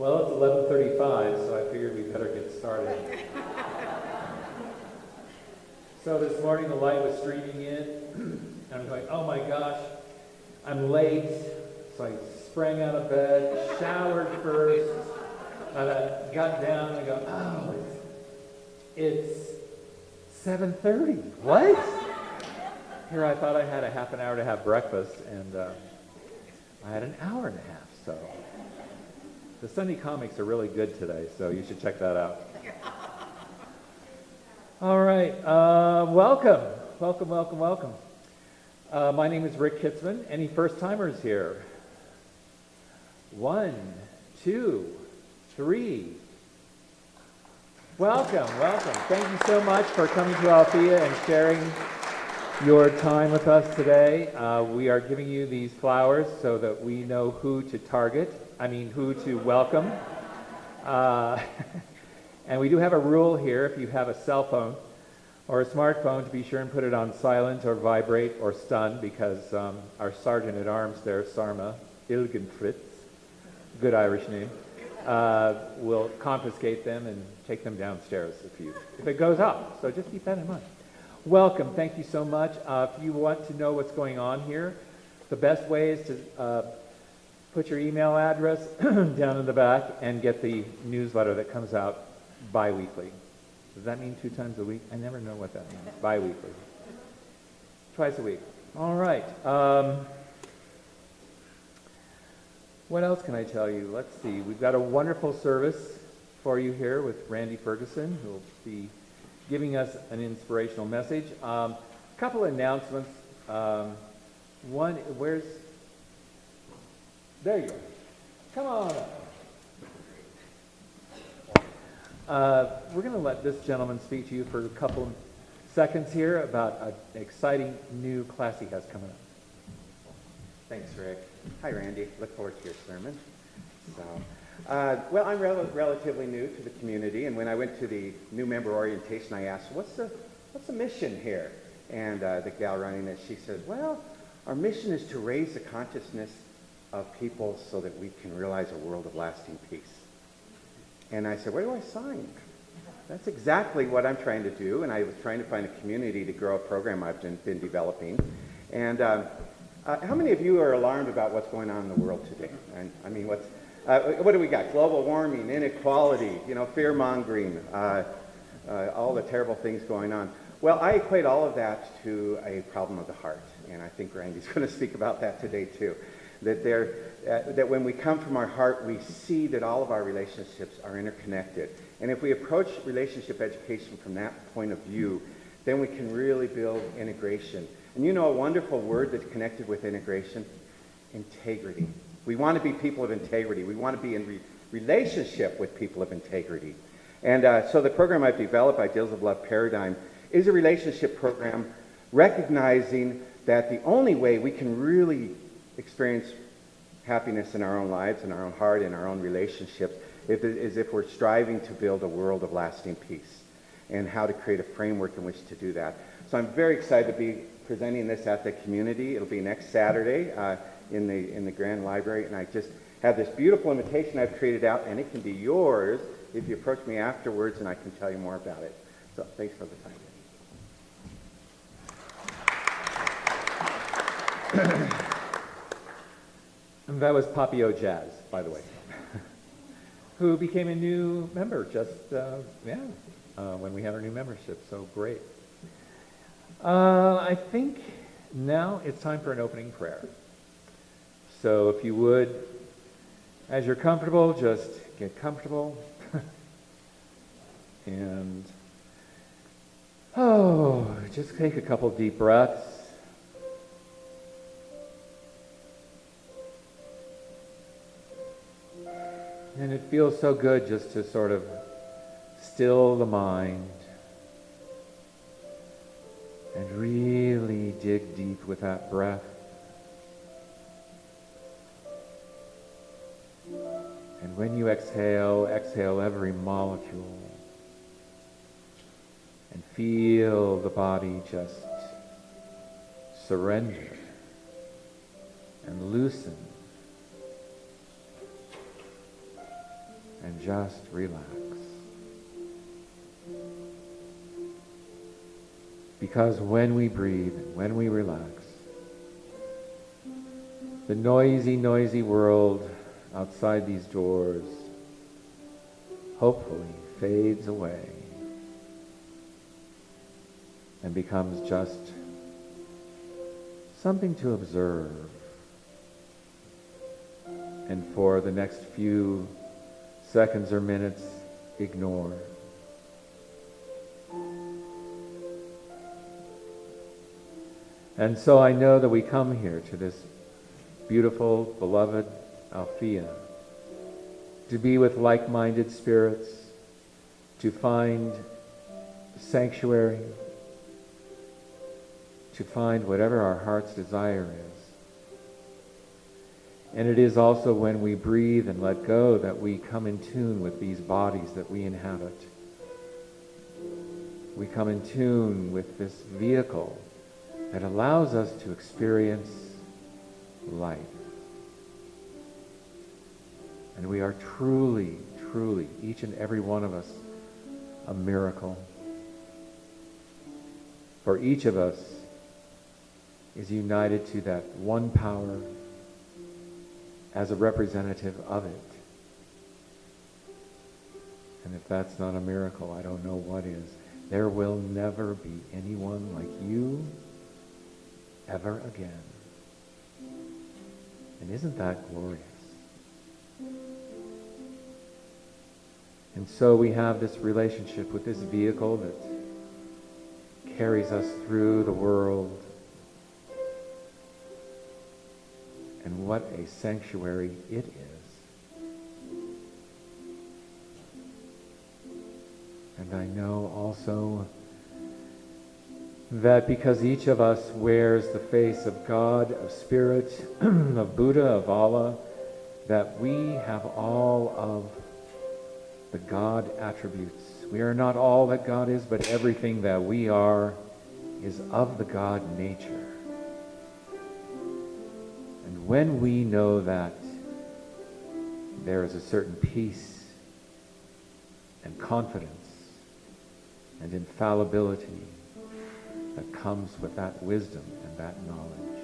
Well, it's 11:35, so I figured we better get started. So this morning the light was streaming in, and I'm going, oh my gosh, I'm late. So I sprang out of bed, showered first, and I got down and I go, oh, it's 7:30. What? Here I thought I had a half an hour to have breakfast, and I had an hour and a half, so. The Sunday comics are really good today, so you should check that out. All right, welcome. My name is Rick Kitzman. Any first-timers here? 1, 2, 3. Welcome. Thank you so much for coming to Althea and sharing your time with us today. We are giving you these flowers so that we know who to who to welcome. And we do have a rule here: if you have a cell phone or a smartphone, to be sure and put it on silent or vibrate or stun, because our Sergeant at Arms there, Sarma Ilgenfritz, good Irish name, will confiscate them and take them downstairs if it goes off. So just keep that in mind. Welcome. Thank you so much. If you want to know what's going on here, the best way is to put your email address down in the back and get the newsletter that comes out bi-weekly. Does that mean 2 times a week? I never know what that means. Bi-weekly. Twice a week. All right. What else can I tell you? Let's see. We've got a wonderful service for you here with Randy Ferguson, who will be giving us an inspirational message. A couple announcements. One, there you go. Come on up. We're going to let this gentleman speak to you for a couple seconds here about an exciting new class he has coming up. Thanks, Rick. Hi, Randy. Look forward to your sermon. Well, I'm relatively new to the community, and when I went to the new member orientation, I asked, what's the mission here? And the gal running it, she said, well, our mission is to raise the consciousness of people so that we can realize a world of lasting peace. And I said, where do I sign? That's exactly what I'm trying to do, and I was trying to find a community to grow a program I've been developing. And how many of you are alarmed about what's going on in the world today? And I mean, what do we got? Global warming, inequality, fear-mongering, all the terrible things going on. Well, I equate all of that to a problem of the heart, and I think Randy's going to speak about that today too. That when we come from our heart, we see that all of our relationships are interconnected. And if we approach relationship education from that point of view, then we can really build integration. And a wonderful word that's connected with integration? Integrity. We want to be people of integrity. We want to be in relationship with people of integrity. And so the program I've developed, Ideals of Love Paradigm, is a relationship program recognizing that the only way we can really experience happiness in our own lives, in our own heart, in our own relationships, is if we're striving to build a world of lasting peace, and how to create a framework in which to do that. So I'm very excited to be presenting this at the community. It'll be next Saturday in the Grand Library, and I just have this beautiful invitation I've created out, and it can be yours if you approach me afterwards, and I can tell you more about it. So thanks for the time. And that was Papio Jazz, by the way, who became a new member just, when we had our new membership, so great. I think now it's time for an opening prayer. So if you would, as you're comfortable, just get comfortable. And, just take a couple deep breaths. And it feels so good just to sort of still the mind and really dig deep with that breath. And when you exhale every molecule and feel the body just surrender and loosen. and just relax. Because when we breathe, when we relax, the noisy, noisy world outside these doors hopefully fades away and becomes just something to observe and for the next few seconds or minutes ignore. And so I know that we come here to this beautiful, beloved Althea to be with like-minded spirits, to find sanctuary, to find whatever our heart's desire is. And it is also when we breathe and let go that we come in tune with these bodies that we inhabit. We come in tune with this vehicle that allows us to experience life. And we are truly, truly, each and every one of us, a miracle. For each of us is united to that one power as a representative of it. And if that's not a miracle, I don't know what is. There will never be anyone like you ever again. And isn't that glorious? And so we have this relationship with this vehicle that carries us through the world. And what a sanctuary it is. And I know also that because each of us wears the face of God, of Spirit, of Buddha, of Allah, that we have all of the God attributes. We are not all that God is, but everything that we are is of the God nature. And when we know that, there is a certain peace and confidence and infallibility that comes with that wisdom and that knowledge.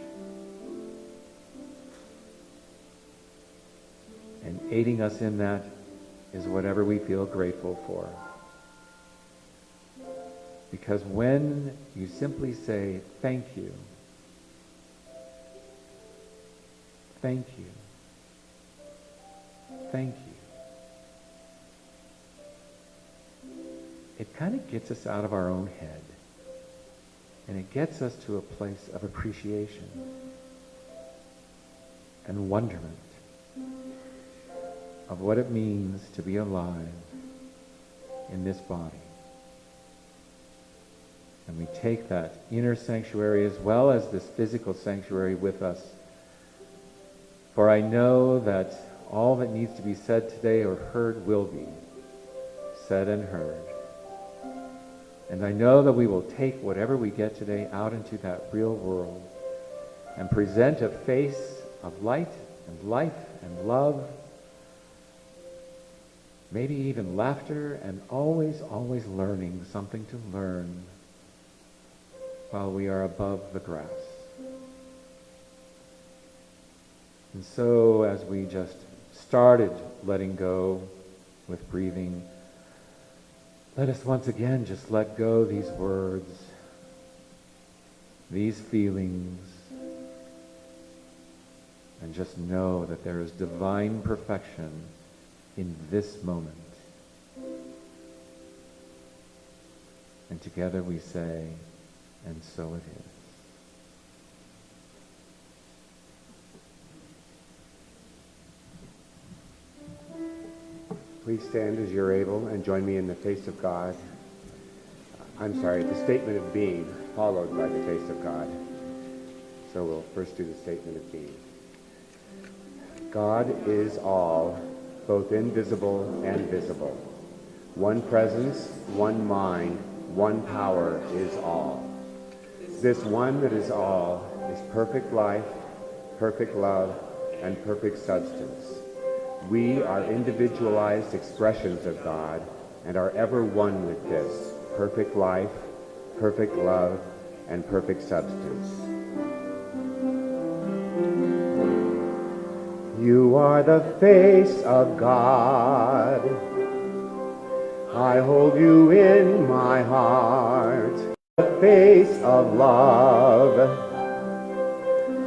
And aiding us in that is whatever we feel grateful for. Because when you simply say, thank you, thank you, thank you, it kind of gets us out of our own head. And it gets us to a place of appreciation and wonderment of what it means to be alive in this body. And we take that inner sanctuary as well as this physical sanctuary with us. For I know that all that needs to be said today or heard will be said and heard. And I know that we will take whatever we get today out into that real world and present a face of light and life and love, maybe even laughter, and always, always learning something to learn while we are above the grass. And so as we just started letting go with breathing, let us once again just let go these words, these feelings, and just know that there is divine perfection in this moment. And together we say, and so it is. Please stand as you're able and join me in the face of God. I'm sorry, the statement of being, followed by the face of God. So we'll first do the statement of being. God is all, both invisible and visible. One presence, one mind, one power is all. This one that is all is perfect life, perfect love, and perfect substance. We are individualized expressions of God and are ever one with this perfect life, perfect love, and perfect substance. You are the face of God. I hold you in my heart. The face of love.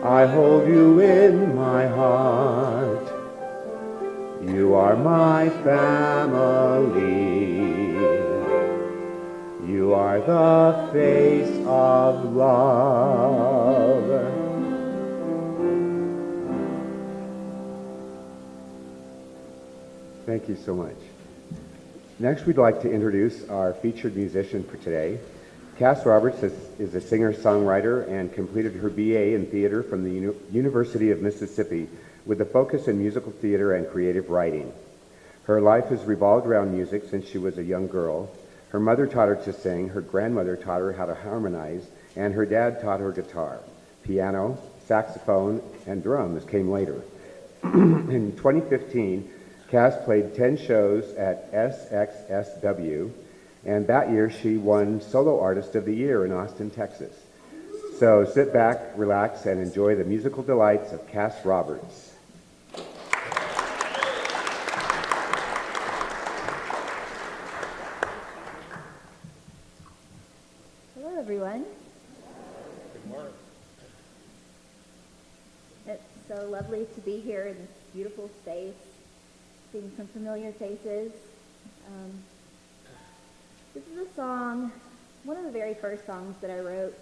I hold you in my heart. You are my family. You are the face of love. Thank you so much. Next, we'd like to introduce our featured musician for today. Cass Roberts is a singer-songwriter and completed her BA in theater from the University of Mississippi with a focus in musical theater and creative writing. Her life has revolved around music since she was a young girl. Her mother taught her to sing, her grandmother taught her how to harmonize, and her dad taught her guitar. Piano, saxophone, and drums came later. In 2015, Cass played 10 shows at SXSW, and that year she won Solo Artist of the Year in Austin, Texas. So sit back, relax, and enjoy the musical delights of Cass Roberts. Hello, everyone. Good morning. It's so lovely to be here in this beautiful space, seeing some familiar faces. This is a song, one of the very first songs that I wrote.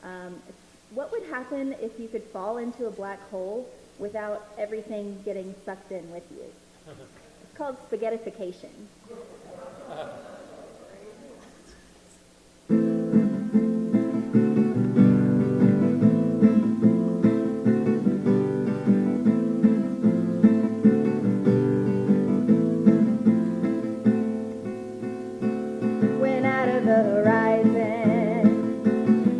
It's what would happen if you could fall into a black hole without everything getting sucked in with you? It's called Spaghettification. When out of the horizon,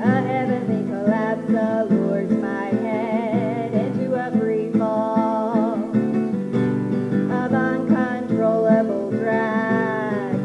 a heavenly collapse allures my head into a free fall of uncontrollable drag.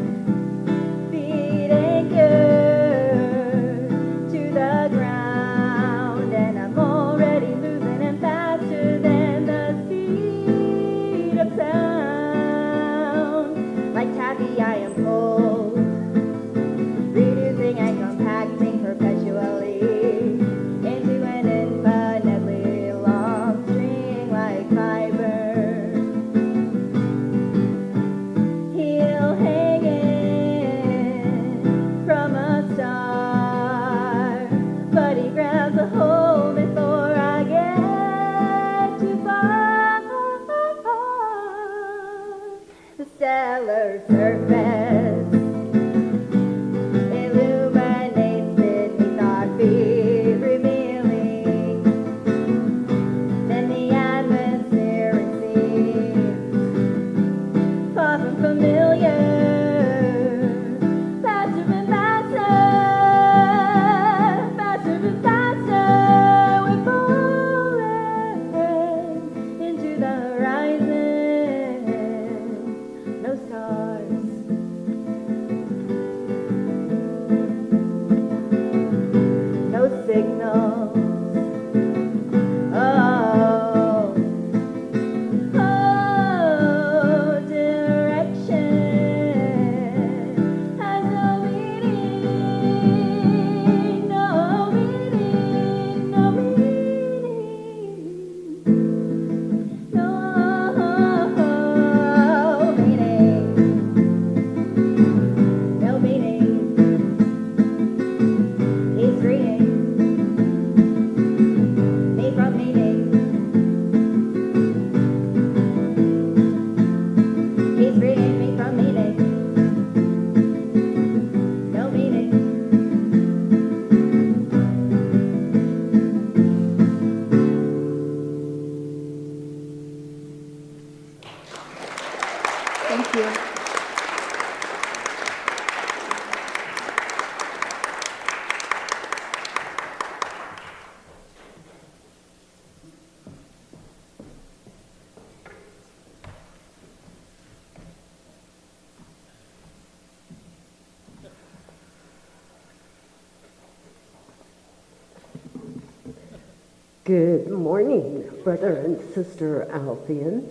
Good morning, brother and sister Altheans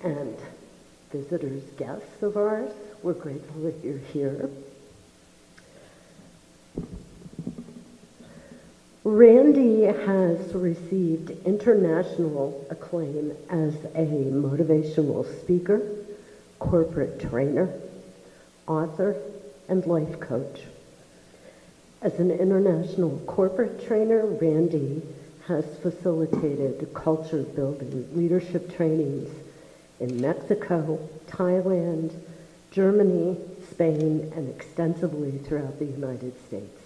and visitors, guests of ours. We're grateful that you're here. Randy has received international acclaim as a motivational speaker, corporate trainer, author, and life coach. As an international corporate trainer, Randy has facilitated culture-building leadership trainings in Mexico, Thailand, Germany, Spain, and extensively throughout the United States.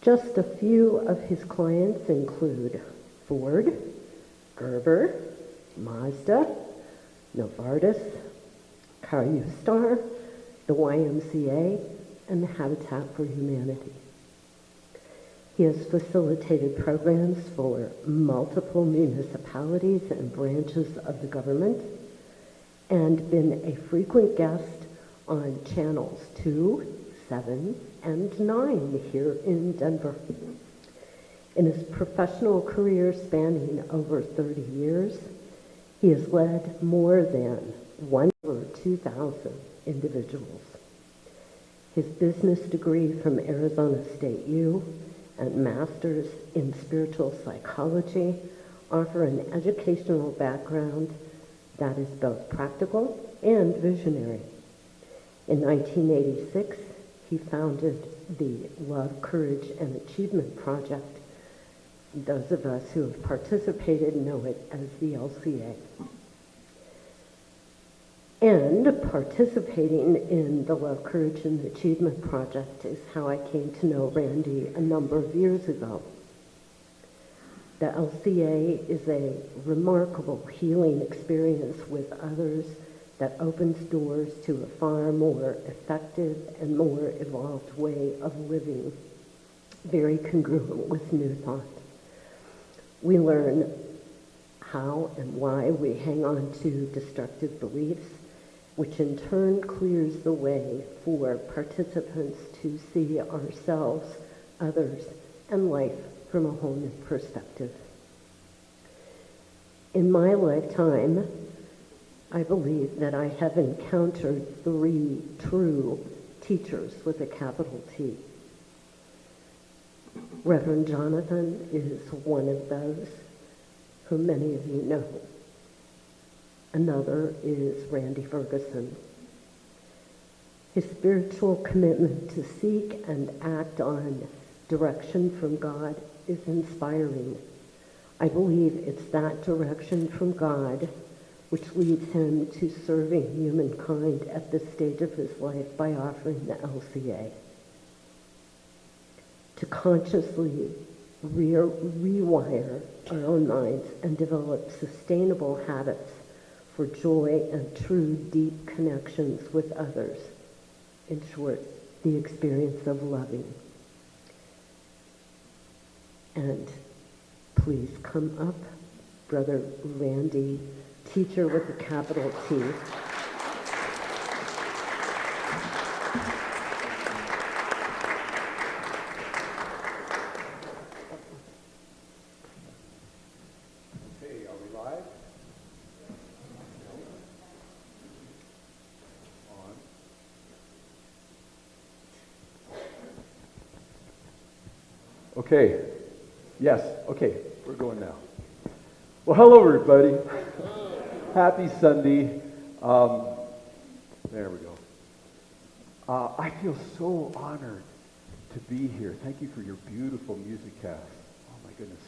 Just a few of his clients include Ford, Gerber, Mazda, Novartis, Carstar, the YMCA, and the Habitat for Humanity. He has facilitated programs for multiple municipalities and branches of the government and been a frequent guest on channels 2, 7, and 9 here in Denver. In his professional career spanning over 30 years, he has led more than 2,000 individuals. His business degree from Arizona State U and master's in spiritual psychology offer an educational background that is both practical and visionary. In 1986, he founded the Love, Courage, and Achievement Project. Those of us who have participated know it as the LCA. And participating in the Love, Courage, and Achievement Project is how I came to know Randy a number of years ago. The LCA is a remarkable healing experience with others that opens doors to a far more effective and more evolved way of living, very congruent with New Thought. We learn how and why we hang on to destructive beliefs, which in turn clears the way for participants to see ourselves, others, and life from a whole new perspective. In my lifetime, I believe that I have encountered 3 true teachers with a capital T. Reverend Jonathan is one of those, whom many of you know. Another is Randy Ferguson. His spiritual commitment to seek and act on direction from God is inspiring. I believe it's that direction from God which leads him to serving humankind at this stage of his life by offering the LCA. To consciously rewire our own minds and develop sustainable habits for joy and true deep connections with others. In short, the experience of loving. And please come up, Brother Randy, teacher with a capital T. Okay, are we live? Okay. Yes. Okay. We're going now. Well, hello, everybody. Happy Sunday. There we go. I feel so honored to be here. Thank you for your beautiful music cast. Oh, my goodness.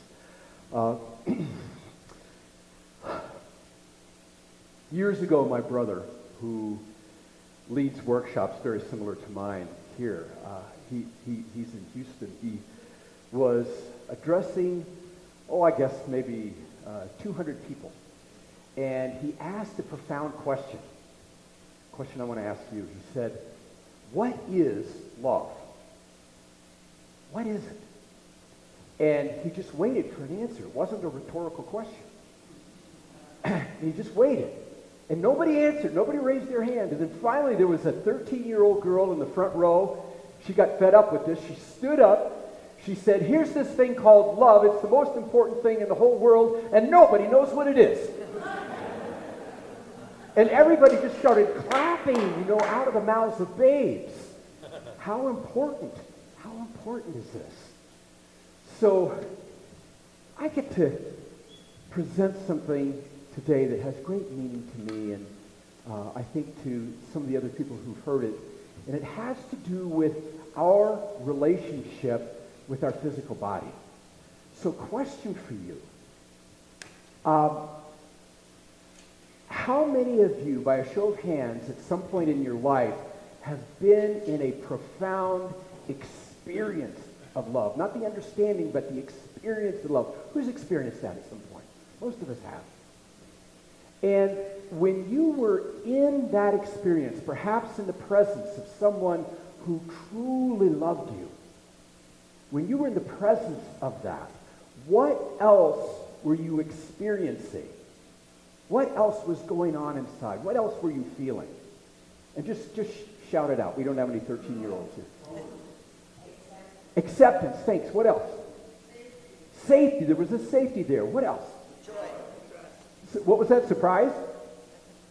Years ago, my brother, who leads workshops very similar to mine here, he's in Houston. He was addressing, I guess maybe 200 people. And he asked a profound question. Question I want to ask you. He said, what is love? What is it? And he just waited for an answer. It wasn't a rhetorical question. He just waited. And nobody answered. Nobody raised their hand. And then finally there was a 13-year-old girl in the front row. She got fed up with this. She stood up. She said, here's this thing called love. It's the most important thing in the whole world, and nobody knows what it is. And everybody just started clapping, out of the mouths of babes. How important is this? So I get to present something today that has great meaning to me, and I think to some of the other people who've heard it. And it has to do with our relationship with our physical body. So question for you. How many of you, by a show of hands, at some point in your life, have been in a profound experience of love? Not the understanding, but the experience of love. Who's experienced that at some point? Most of us have. And when you were in that experience, perhaps in the presence of someone who truly loved you, when you were in the presence of that, what else were you experiencing? What else was going on inside? What else were you feeling? And just shout it out. We don't have any 13-year-olds here. Acceptance. Thanks. What else? Safety. There was a safety there. What else? Joy. What was that? Surprise?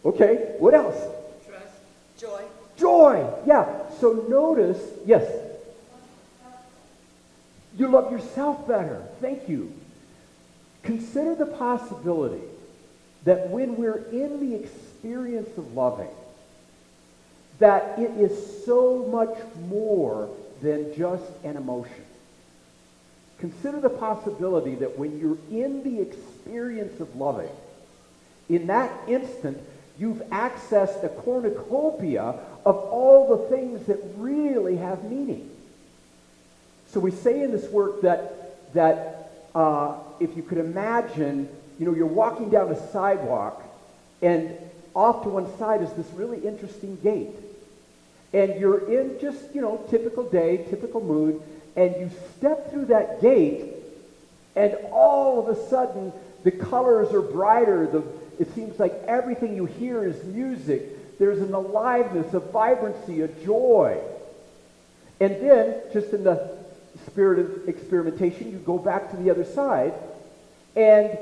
Okay. What else? Trust. Joy. Joy. Yeah. So notice, yes. You love yourself better. Thank you. Consider the possibility that when we're in the experience of loving, that it is so much more than just an emotion. Consider the possibility that when you're in the experience of loving, in that instant, you've accessed a cornucopia of all the things that really have meaning. So we say in this work that if you could imagine, you're walking down a sidewalk, and off to one side is this really interesting gate. And you're in just, typical day, typical mood, and you step through that gate, and all of a sudden, the colors are brighter. It seems like everything you hear is music. There's an aliveness, a vibrancy, a joy. And then, just in the spirit of experimentation, you go back to the other side, and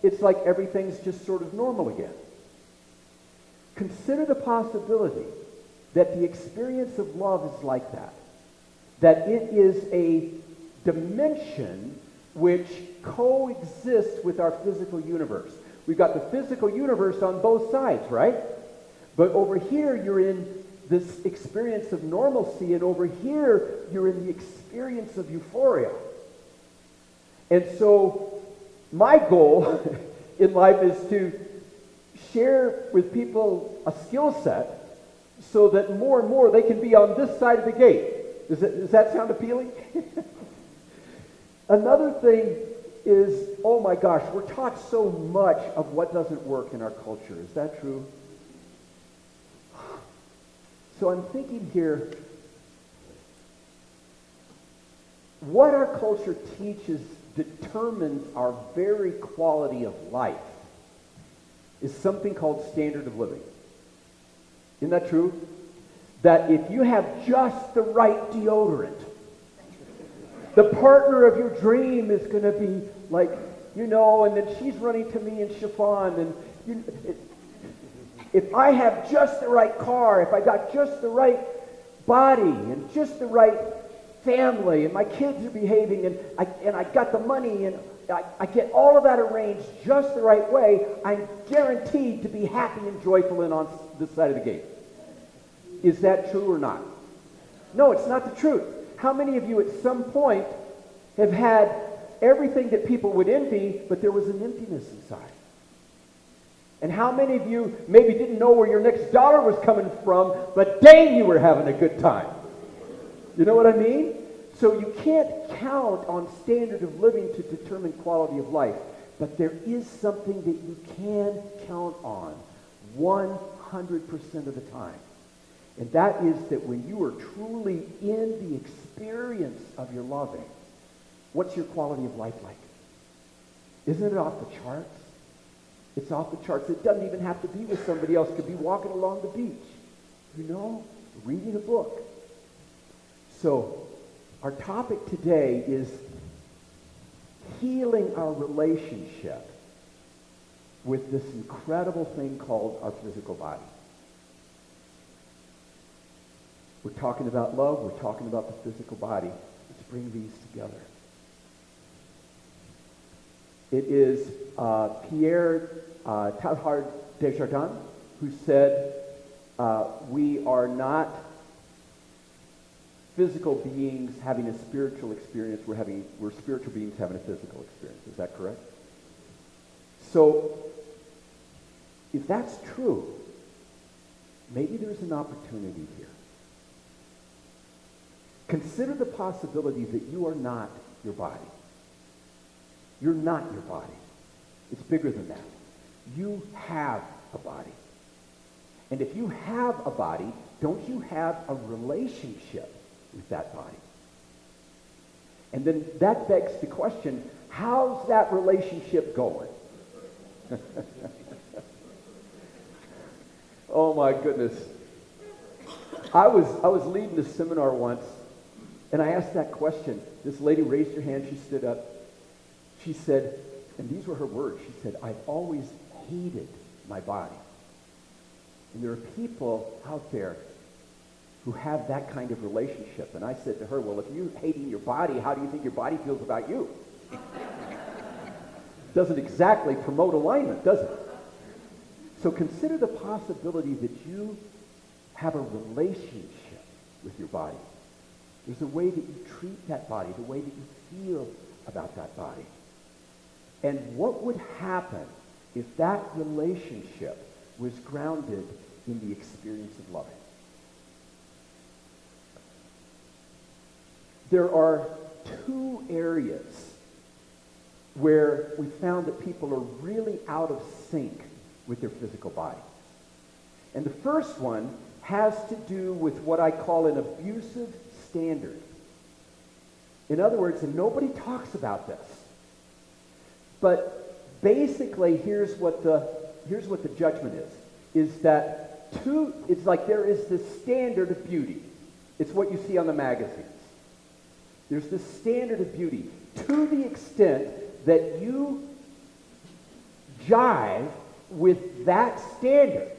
it's like everything's just sort of normal again. Consider the possibility that the experience of love is like that. That it is a dimension which coexists with our physical universe. We've got the physical universe on both sides, right? But over here, you're in this experience of normalcy, and over here, you're in the experience of euphoria. And so, my goal in life is to share with people a skill set so that more and more they can be on this side of the gate. Does that sound appealing? Another thing is, oh my gosh, we're taught so much of what doesn't work in our culture. Is that true? So I'm thinking here, what our culture teaches determines our very quality of life is something called standard of living. Isn't that true? That if you have just the right deodorant, the partner of your dream is going to be like, and then she's running to me in chiffon, and if I have just the right car, if I got just the right body and just the right family, and my kids are behaving, and I got the money, and I get all of that arranged just the right way, I'm guaranteed to be happy and joyful and on this side of the gate. Is that true or not? No, it's not the truth. How many of you at some point have had everything that people would envy, but there was an emptiness inside? And how many of you maybe didn't know where your next dollar was coming from, but dang, you were having a good time? You know what I mean? So you can't count on standard of living to determine quality of life, but there is something that you can count on 100% of the time. And that is that when you are truly in the experience of your loving, what's your quality of life like? Isn't it off the charts? It's off the charts. It doesn't even have to be with somebody else. It could be walking along the beach, reading a book. So Our topic today is healing our relationship with this incredible thing called our physical body. We're talking about love. We're talking about the physical body. Let's bring these together. It is Pierre Teilhard de Chardin who said, we are not physical beings having a spiritual experience. We're spiritual beings having a physical experience. Is that correct? So, if that's true, maybe there's an opportunity here. Consider the possibility that you are not your body. You're not your body. It's bigger than that. You have a body. And if you have a body, don't you have a relationship with that body? And then that begs the question, how's that relationship going? Oh my goodness. I was leading a seminar once, and I asked that question. This lady raised her hand, she stood up. She said, and these were her words, she said, I've always hated my body. And there are people out there who have that kind of relationship. And I said to her, well, if you're hating your body, how do you think your body feels about you? Doesn't exactly promote alignment, does it? So consider the possibility that you have a relationship with your body. There's a way that you treat that body, the way that you feel about that body. And what would happen if that relationship was grounded in the experience of loving? There are two areas where we found that people are really out of sync with their physical body. And the first one has to do with what I call an abusive standard. In other words, and nobody talks about this, but basically here's what the judgment is that it's like there is this standard of beauty. It's what you see on the magazines. There's this standard of beauty to the extent that you jive with that standard.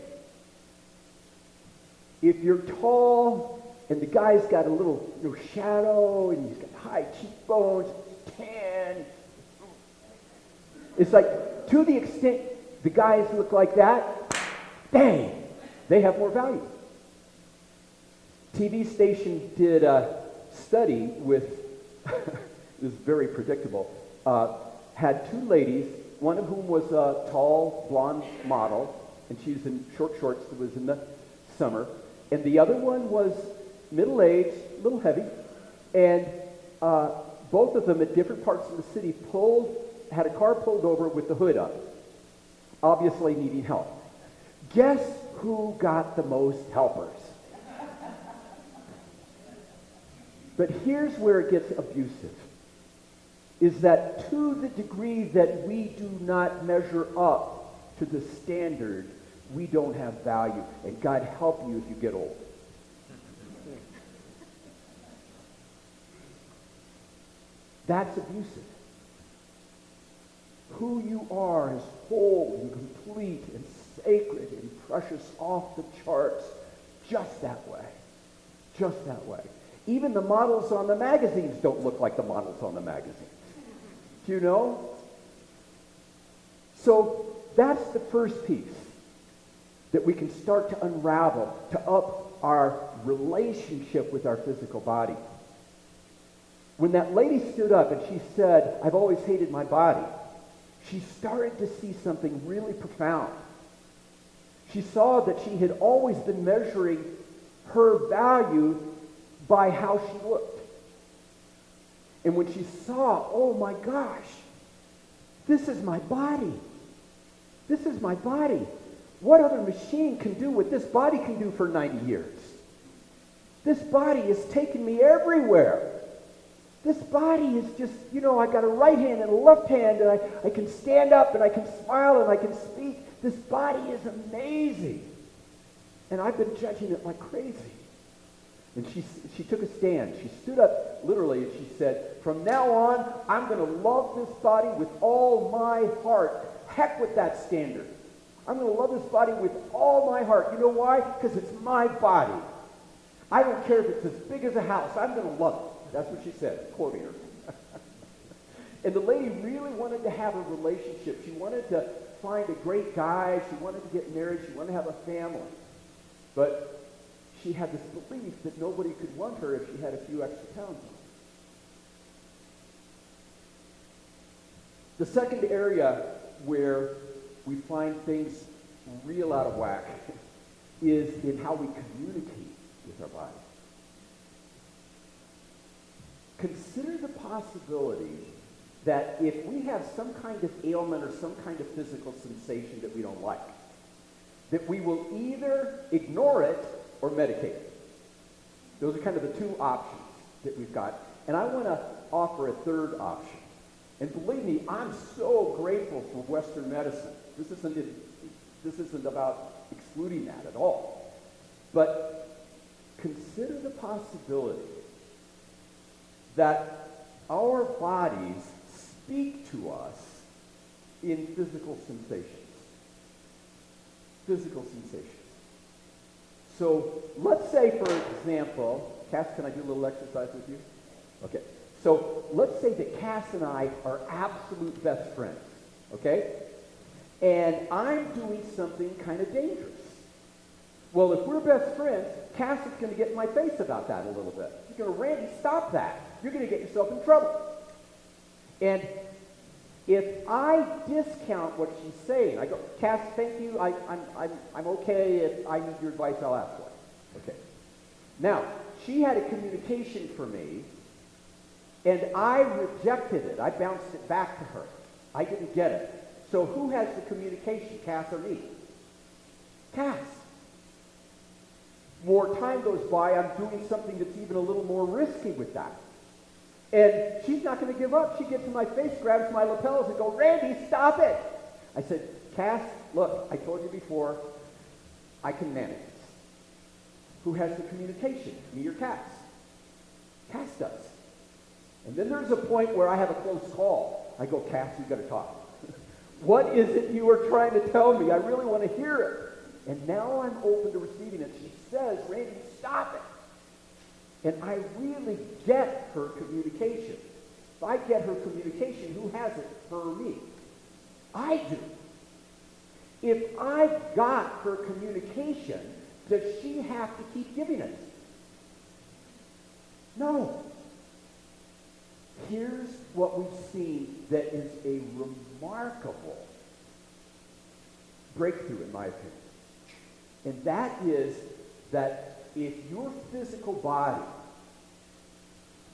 If you're tall and the guy's got a little shadow and he's got high cheekbones, tan, it's like to the extent the guys look like that, dang, they have more value. TV station did a study with, it was very predictable, had two ladies, one of whom was a tall, blonde model, and she was in short shorts, it was in the summer, and the other one was middle-aged, a little heavy, and both of them at different parts of the city had a car pulled over with the hood up, obviously needing help. Guess who got the most helpers? But here's where it gets abusive, is that to the degree that we do not measure up to the standard, we don't have value. And God help you if you get old. That's abusive. Who you are is whole and complete and sacred and precious off the charts just that way. Just that way. Even the models on the magazines don't look like the models on the magazines. Do you know? So that's the first piece that we can start to unravel to up our relationship with our physical body. When that lady stood up and she said, I've always hated my body, she started to see something really profound. She saw that she had always been measuring her value by how she looked. And when she saw, oh my gosh, this is my body. This is my body. What other machine can do what this body can do for 90 years? This body has taken me everywhere. This body is just, I got a right hand and a left hand, and I can stand up and I can smile and I can speak. This body is amazing. And I've been judging it like crazy. And she took a stand. She stood up literally and she said, from now on, I'm going to love this body with all my heart. Heck with that standard. I'm going to love this body with all my heart. You know why? Because it's my body. I don't care if it's as big as a house. I'm going to love it. That's what she said, quoting her. And the lady really wanted to have a relationship. She wanted to find a great guy. She wanted to get married. She wanted to have a family. But she had this belief that nobody could want her if she had a few extra pounds on. The second area where we find things real out of whack is in how we communicate with our body. Consider the possibility that if we have some kind of ailment or some kind of physical sensation that we don't like, that we will either ignore it or medicate it. Those are kind of the two options that we've got. And I want to offer a third option. And believe me, I'm so grateful for Western medicine. This isn't about excluding that at all. But consider the possibility that our bodies speak to us in physical sensations. Physical sensations. So let's say, for example, Cass, can I do a little exercise with you? Okay. So let's say that Cass and I are absolute best friends, okay? And I'm doing something kind of dangerous. Well, if we're best friends, Cass is going to get in my face about that a little bit. She's going to, Randy, stop that. You're going to get yourself in trouble. And if I discount what she's saying, I go, Cass, thank you. I'm okay. If I need your advice, I'll ask for it. Okay. Now, she had a communication for me, and I rejected it. I bounced it back to her. I didn't get it. So who has the communication, Cass or me? Cass. More time goes by, I'm doing something that's even a little more risky with that. And she's not going to give up. She gets in my face, grabs my lapels, and goes, Randy, stop it. I said, Cass, look, I told you before, I can manage this. Who has the communication, me or Cass? Cass does. And then there's a point where I have a close call. I go, Cass, we've got to talk. What is it you are trying to tell me? I really want to hear it. And now I'm open to receiving it. She says, Randy, stop it. And I really get her communication. If I get her communication, who has it for me? I do. If I've got her communication, does she have to keep giving it? No. Here's what we've seen that is a remarkable breakthrough, in my opinion. And that is that if your physical body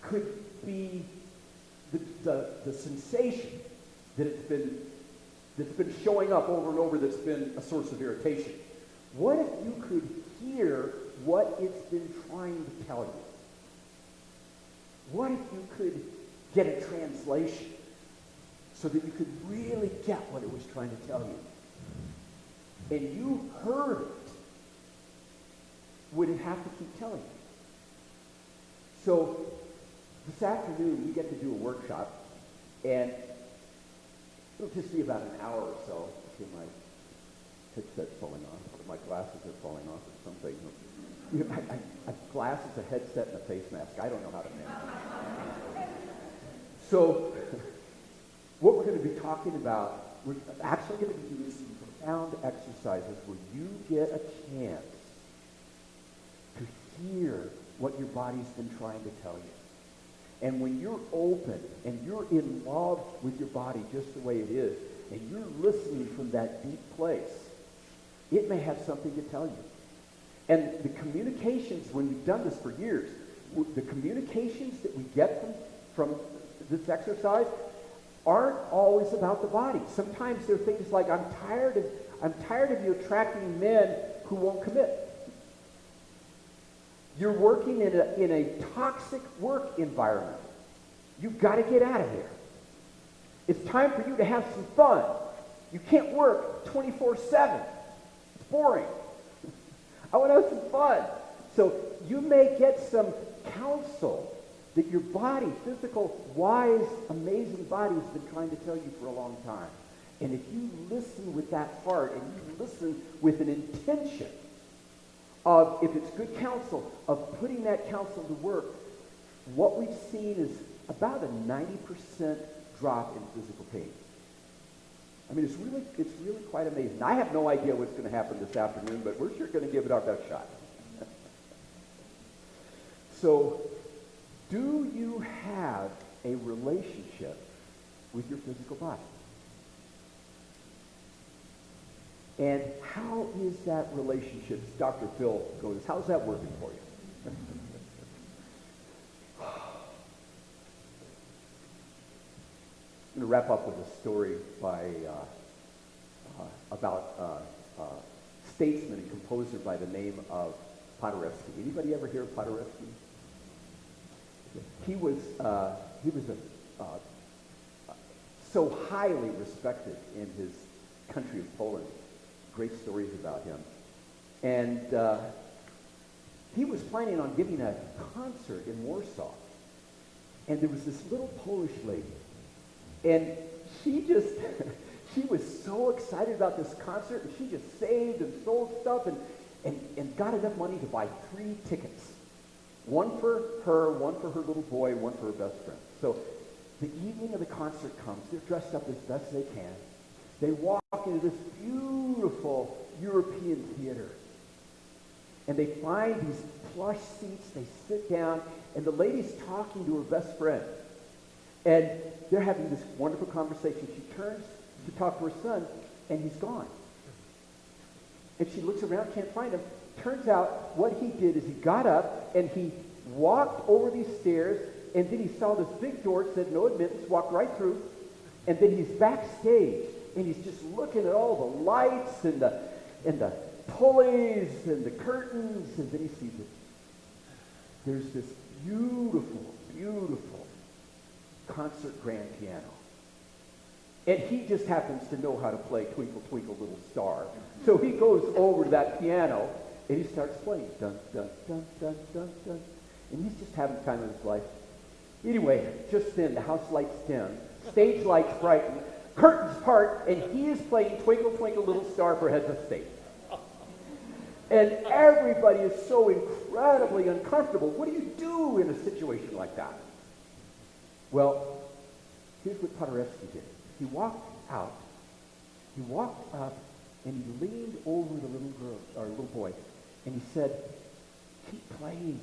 could be the sensation that's been showing up over and over, that's been a source of irritation, what if you could hear what it's been trying to tell you? What if you could get a translation so that you could really get what it was trying to tell you? And you heard it. Would it have to keep telling you? So this afternoon we get to do a workshop, and it'll just be about an hour or so. Okay, my headset's falling off, or my glasses are falling off, or something. You know, I have glasses, a headset, and a face mask. I don't know how to manage it. So what we're going to be talking about, we're actually going to be doing some profound exercises where you get a chance to hear what your body's been trying to tell you. And when you're open and you're in love with your body just the way it is, and you're listening from that deep place, it may have something to tell you. And the communications, when we've done this for years, the communications that we get from this exercise aren't always about the body. Sometimes they're things like, I'm tired of you attracting men who won't commit. You're working in a toxic work environment. You've got to get out of here. It's time for you to have some fun. You can't work 24/7. It's boring. I want to have some fun. So you may get some counsel that your body, physical, wise, amazing body has been trying to tell you for a long time. And if you listen with that heart and you listen with an intention of, if it's good counsel, of putting that counsel to work, what we've seen is about a 90% drop in physical pain. I mean, it's really quite amazing. I have no idea what's going to happen this afternoon, but we're sure going to give it our best shot. So, do you have a relationship with your physical body? And how is that relationship? Dr. Phil goes, how's that working for you? I'm going to wrap up with a story about a statesman and composer by the name of Paderewski. Anybody ever hear of Paderewski? He was so highly respected in his country of Poland. Great stories about him. And he was planning on giving a concert in Warsaw. And there was this little Polish lady. And she was so excited about this concert, and she just saved and sold stuff and got enough money to buy 3 tickets. One for her little boy, one for her best friend. So the evening of the concert comes. They're dressed up as best they can. They walk into this beautiful European theater. And they find these plush seats. They sit down, and the lady's talking to her best friend. And they're having this wonderful conversation. She turns to talk to her son, and he's gone. And she looks around, can't find him. Turns out what he did is he got up, and he walked over these stairs, and then he saw this big door, said no admittance, walked right through, and then he's backstage, and he's just looking at all the lights and the pulleys and the curtains, and then he sees it. There's this beautiful, beautiful concert grand piano. And he just happens to know how to play Twinkle, Twinkle, Little Star. So he goes over to that piano, and he starts playing. Dun, dun, dun, dun, dun, dun. And he's just having the time of his life. Anyway, just then, the house lights dim, stage lights brighten, curtains part, and he is playing Twinkle, Twinkle, Little Star for heads of state. And everybody is so incredibly uncomfortable. What do you do in a situation like that? Well, here's what Paderewski did. He walked out, he walked up, and he leaned over the little girl, or little boy, and he said, keep playing.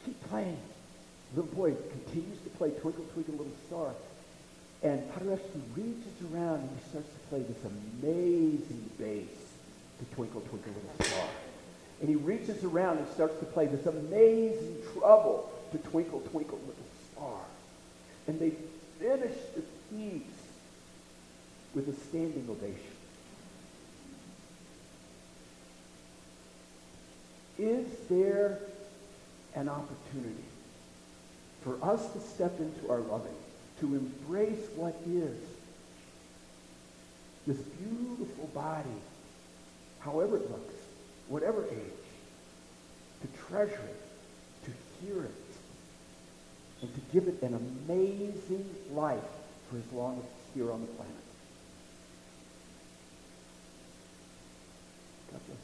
Keep playing. The little boy continues to play Twinkle, Twinkle, Little Star. And Paderewski reaches around and he starts to play this amazing bass to Twinkle, Twinkle, Little Star. And he reaches around and starts to play this amazing treble to Twinkle, Twinkle, Little Star. And they finish the piece with a standing ovation. Is there an opportunity for us to step into our loving, to embrace what is this beautiful body, however it looks, whatever age, to treasure it, to hear it, and to give it an amazing life for as long as it's here on the planet? God bless you.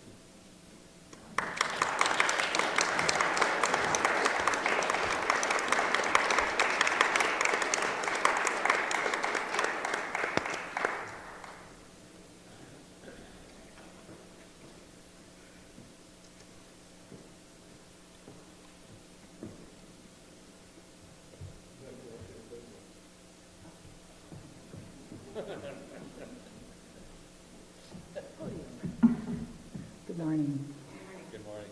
Good morning. Good morning.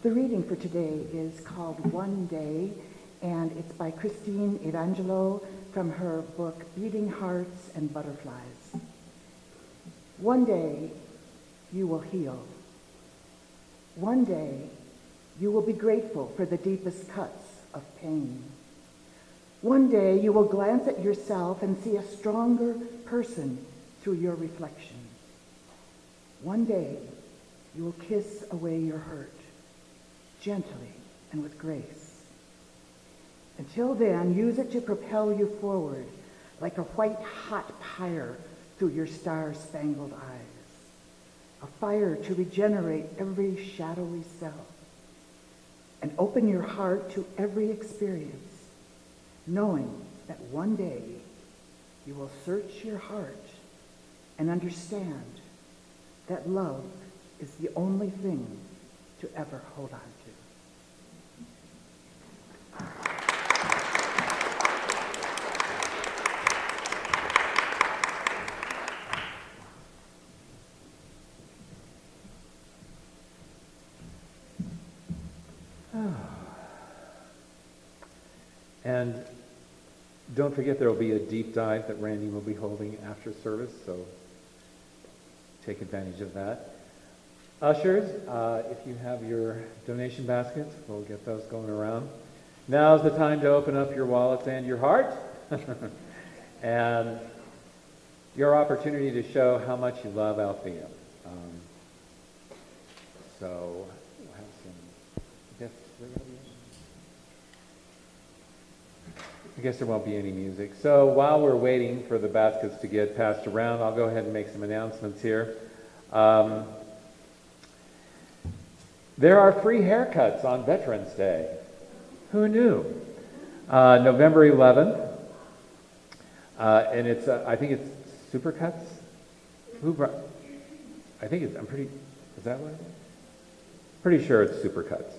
The reading for today is called One Day, and it's by Christine Evangelo from her book, Beating Hearts and Butterflies. One day, you will heal. One day, you will be grateful for the deepest cuts of pain. One day, you will glance at yourself and see a stronger person through your reflection. One day, You will kiss away your hurt, gently and with grace. Until then, use it to propel you forward like a white-hot pyre through your star-spangled eyes, a fire to regenerate every shadowy cell, and open your heart to every experience, knowing that one day you will search your heart and understand that love is the only thing to ever hold on to. And don't forget there will be a deep dive that Randy will be holding after service, so take advantage of that. Ushers, if you have your donation baskets, we'll get those going around. Now's the time to open up your wallets and your heart. And your opportunity to show how much you love Althea. So, we'll have some, I guess there won't be any music. So while we're waiting for the baskets to get passed around, I'll go ahead and make some announcements here. There are free haircuts on Veterans Day. Who knew? November 11th. And it's, I think it's Supercuts. I think it's, is that what it is? Pretty sure it's Supercuts.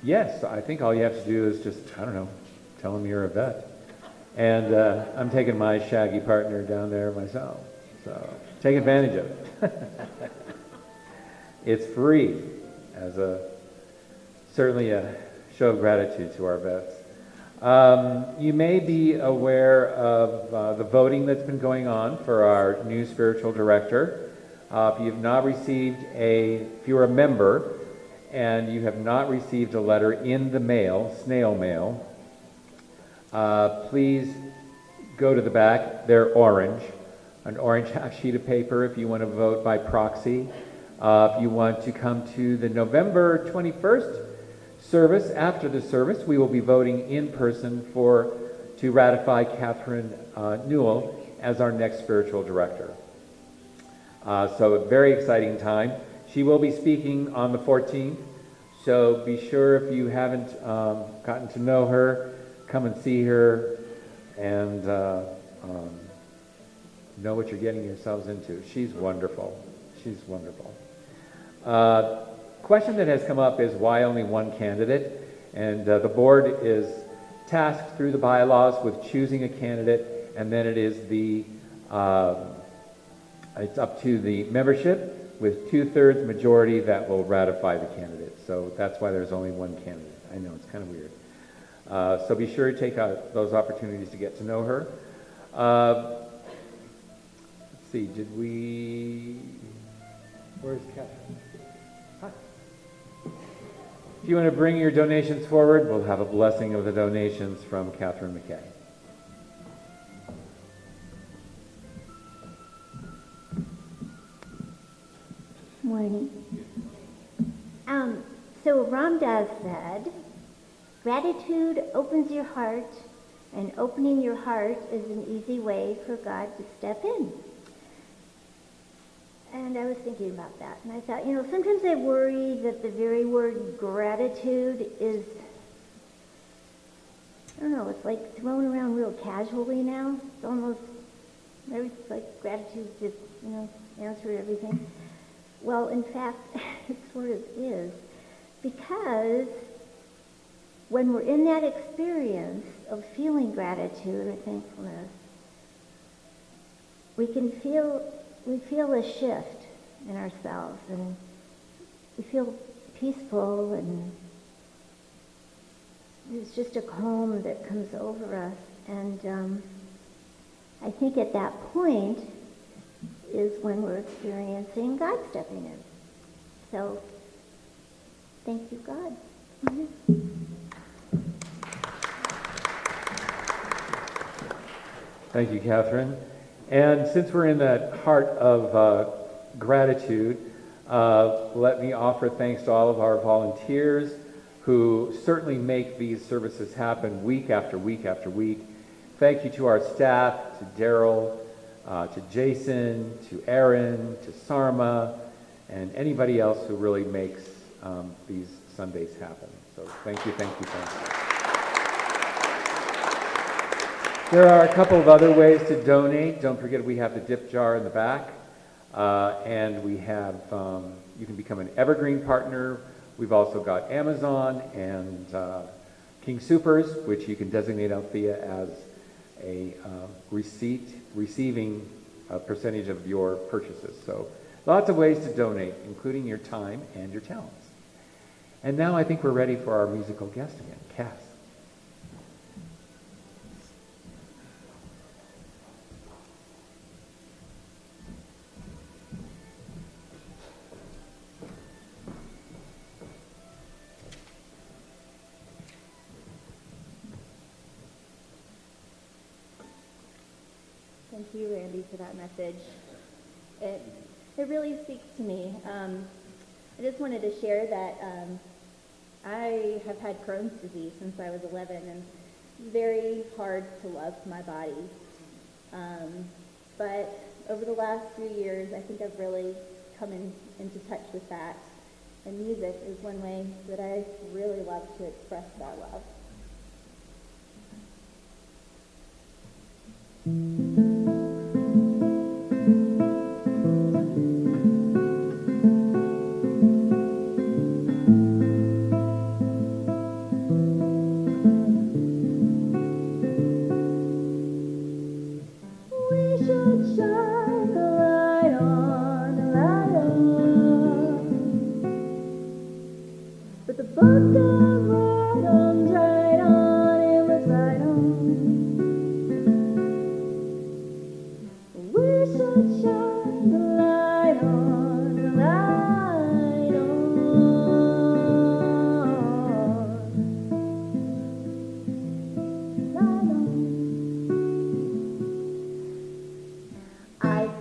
Yes, I think all you have to do is just, I don't know, tell them you're a vet. And I'm taking my shaggy partner down there myself. So take advantage of it. It's free as certainly a show of gratitude to our vets. You may be aware of the voting that's been going on for our new spiritual director. If you've not received if you're a member and you have not received a letter in the mail, snail mail, please go to the back. They're orange. An orange half sheet of paper if you want to vote by proxy. If you want to come to the November 21st service, after the service, we will be voting in person to ratify Catherine Newell as our next spiritual director. So a very exciting time. She will be speaking on the 14th, so be sure if you haven't gotten to know her, come and see her and know what you're getting yourselves into. She's wonderful. She's wonderful. Question that has come up is why only one candidate? And the board is tasked through the bylaws with choosing a candidate, and then it is it's up to the membership with 2/3 majority that will ratify the candidate. So that's why there's only one candidate. I know, it's kind of weird. So be sure to take those opportunities to get to know her. Let's see, where's Catherine? Hi. If you want to bring your donations forward, we'll have a blessing of the donations from Catherine McKay. Morning. So Ram Dass said, gratitude opens your heart, and opening your heart is an easy way for God to step in. And I was thinking about that, and I thought, sometimes I worry that the very word gratitude is, I don't know, it's like thrown around real casually now. It's almost, it's like gratitude just, answer everything. Well, in fact, it sort of is, because when we're in that experience of feeling gratitude or thankfulness, we feel a shift in ourselves, and we feel peaceful, and there's just a calm that comes over us. And I think at that point is when we're experiencing God stepping in. So, thank you, God. Thank you, Catherine. And since we're in that heart of gratitude, let me offer thanks to all of our volunteers who certainly make these services happen week after week after week. Thank you to our staff, to Daryl, to Jason, to Aaron, to Sarma, and anybody else who really makes these Sundays happen. So thank you, thank you, thank you. There are a couple of other ways to donate. Don't forget we have the dip jar in the back. And we have, you can become an Evergreen partner. We've also got Amazon and King Supers, which you can designate Althea as a receiving a percentage of your purchases. So lots of ways to donate, including your time and your talents. And now I think we're ready for our musical guest again, Cass. Thank you, Randy, for that message. It really speaks to me. I just wanted to share that I have had Crohn's disease since I was 11, and it's very hard to love my body. But over the last few years, I think I've really come into touch with that. And music is one way that I really love to express that love.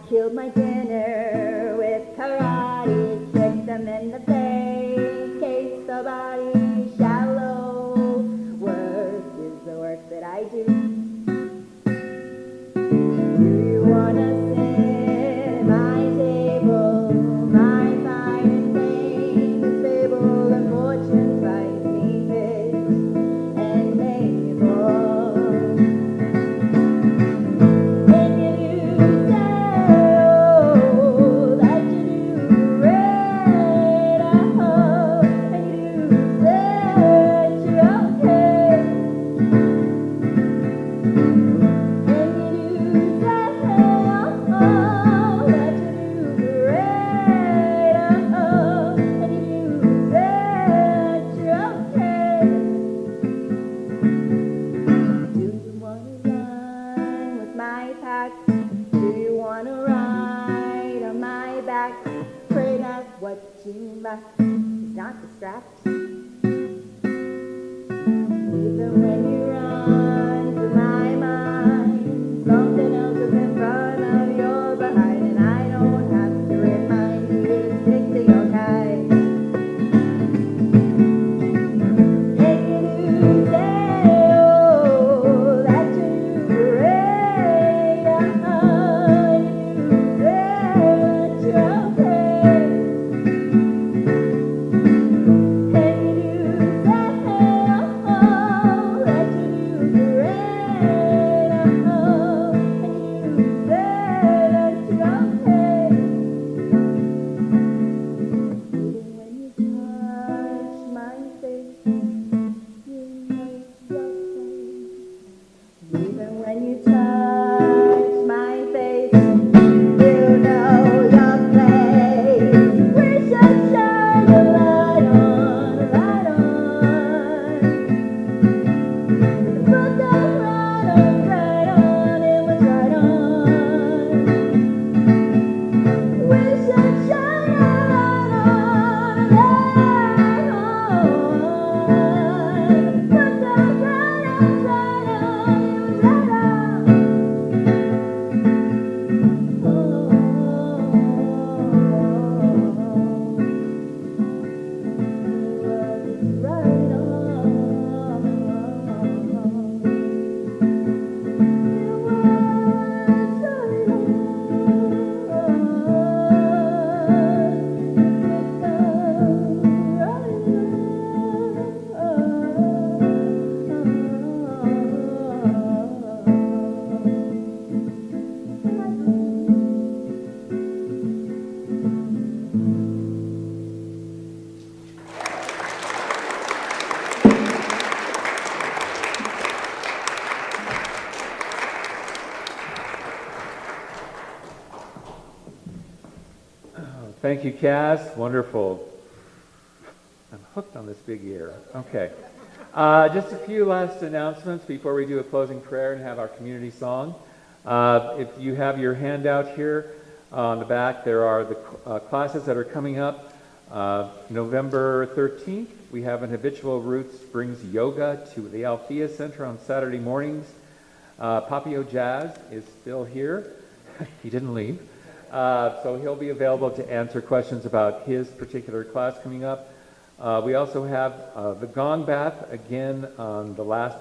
Killed my dinner with karate, tricked them in the face, case the body shallow. Work is the work that I do. Do you wanna sit at my table? My fine and fame is fable, and fortune finds me fixed and maple. Not distract. Even when you run through my mind, something else is in front of your behind, and I don't have to remind you to stick to your kite. And you do say, oh, that you do great, and you do that you're okay. That Thank you, Cass. Wonderful. I'm hooked on this big ear. Okay. Just a few last announcements before we do a closing prayer and have our community song. If you have your handout here on the back, there are the classes that are coming up. November 13th, we have an Habitual Roots brings yoga to the Althea Center on Saturday mornings. Papio Jazz is still here. He didn't leave. So he'll be available to answer questions about his particular class coming up. We also have the Gong Bath again on the last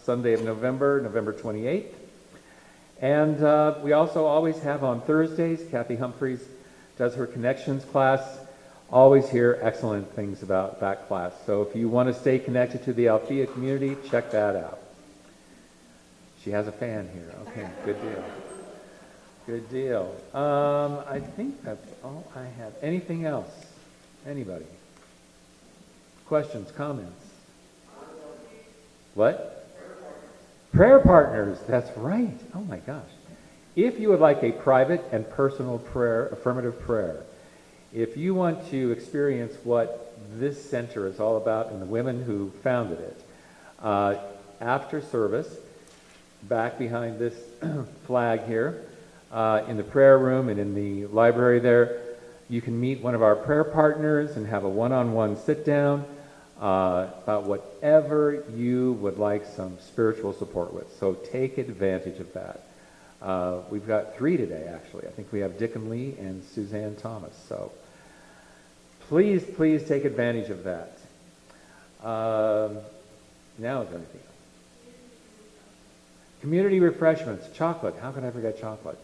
Sunday of November, November 28th. And we also always have on Thursdays, Kathy Humphreys does her Connections class. Always hear excellent things about that class. So if you want to stay connected to the Althea community, check that out. She has a fan here. Okay, good deal. Good deal. I think that's all I have. Anything else? Anybody? Questions, comments? What? Prayer partners. That's right. Oh my gosh. If you would like a private and personal prayer, affirmative prayer, if you want to experience what this center is all about and the women who founded it, after service, back behind this flag here, in the prayer room and in the library there, you can meet one of our prayer partners and have a one-on-one sit-down about whatever you would like some spiritual support with. So take advantage of that. We've got 3 today, actually. I think we have Dick and Lee and Suzanne Thomas. So please, please take advantage of that. Now is there anything else? Community refreshments, chocolate. How could I forget chocolate?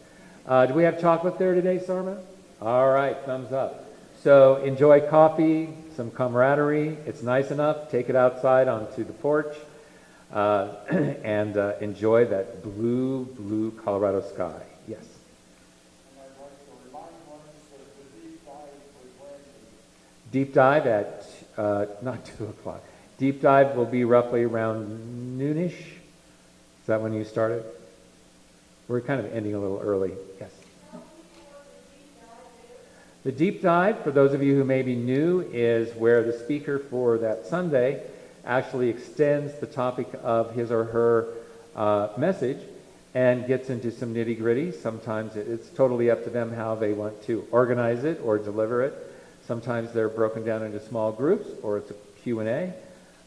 Do we have chocolate there today, Sarma? All right, thumbs up. So enjoy coffee, some camaraderie. It's nice enough. Take it outside onto the porch and enjoy that blue, blue Colorado sky. Yes? Deep dive at, not 2 o'clock. Deep dive will be roughly around noonish. Is that when you started? We're kind of ending a little early. Yes. The deep dive, for those of you who may be new, is where the speaker for that Sunday actually extends the topic of his or her message and gets into some nitty-gritty. Sometimes it's totally up to them how they want to organize it or deliver it. Sometimes they're broken down into small groups or it's a Q&A,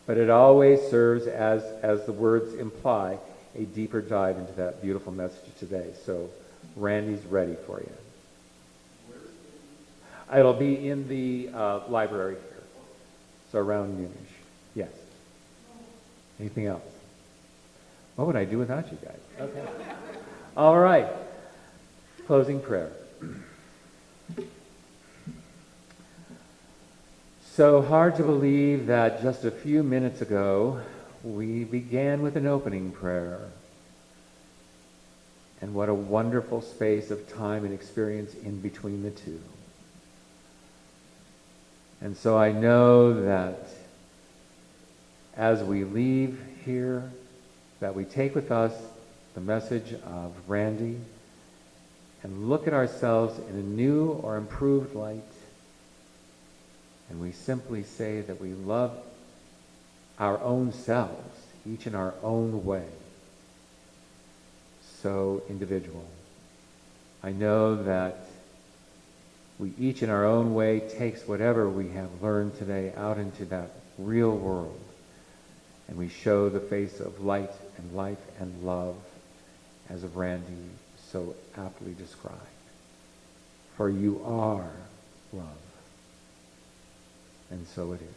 but it always serves as the words imply, a deeper dive into that beautiful message today. So Randy's ready for you. It'll be in the library here. So around noonish. Yes. Anything else? What would I do without you guys? Okay. All right. Closing prayer. So hard to believe that just a few minutes ago, we began with an opening prayer. And what a wonderful space of time and experience in between the two. And so I know that as we leave here, that we take with us the message of Randy and look at ourselves in a new or improved light. And we simply say that we love our own selves, each in our own way. So individual. I know that we each in our own way takes whatever we have learned today out into that real world. And we show the face of light and life and love as Randy so aptly described. For you are love. And so it is.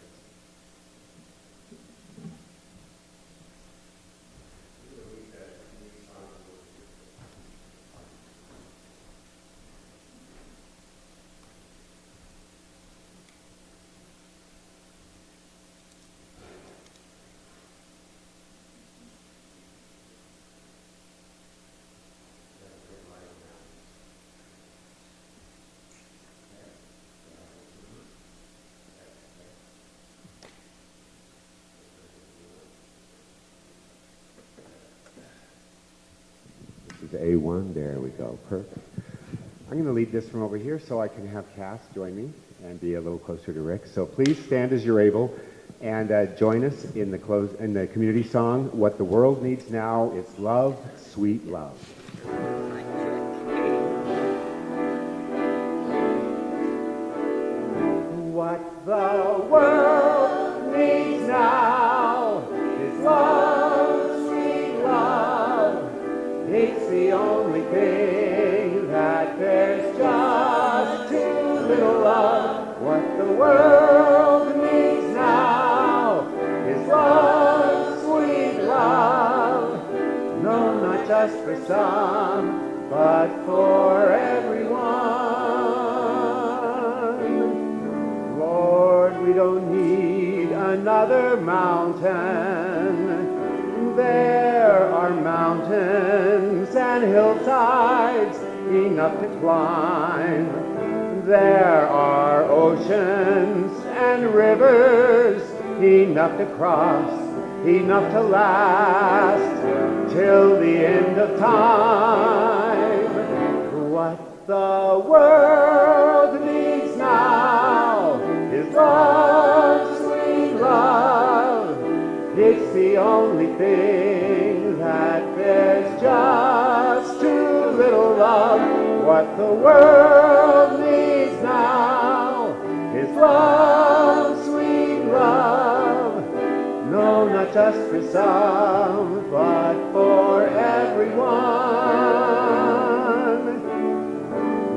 A1, there we go, perfect. I'm going to lead this from over here so I can have Cass join me and be a little closer to Rick. So please stand as you're able and join us in the community song, What the World Needs Now is Love, Sweet Love. What the world needs now is love, sweet love. It's the only thing that there's just too little love. What the world needs now is love, sweet love. No, not just for some, but for everyone. Lord, we don't need another mountain. There are mountains and hillsides enough to climb. There are oceans and rivers enough to cross, enough to last till the end of time. What the world needs now is love, sweet love. It's the only thing that there's just too little love. What the world needs now is love, sweet love. No, not just for some, but for everyone.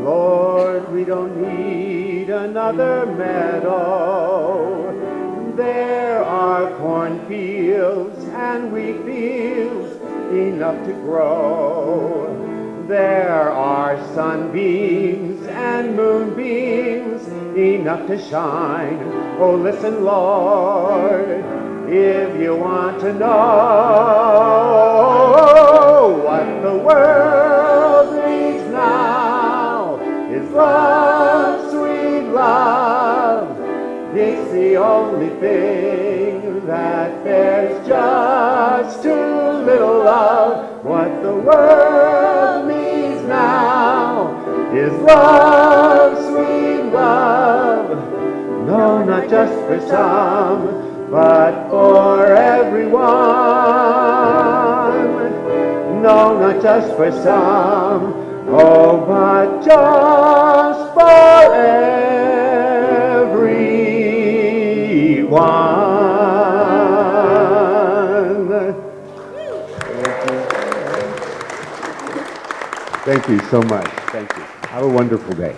Lord, we don't need another meadow. There are cornfields and wheat fields enough to grow. There are sunbeams and moonbeams enough to shine. Oh, listen, Lord, if you want to know what the world needs now is love, sweet love. It's the only thing that there's just too little love. What the world needs now is love, sweet love. No, not just for some, but for everyone. No, not just for some, oh, but just for everyone. Thank you so much. Thank you. Have a wonderful day.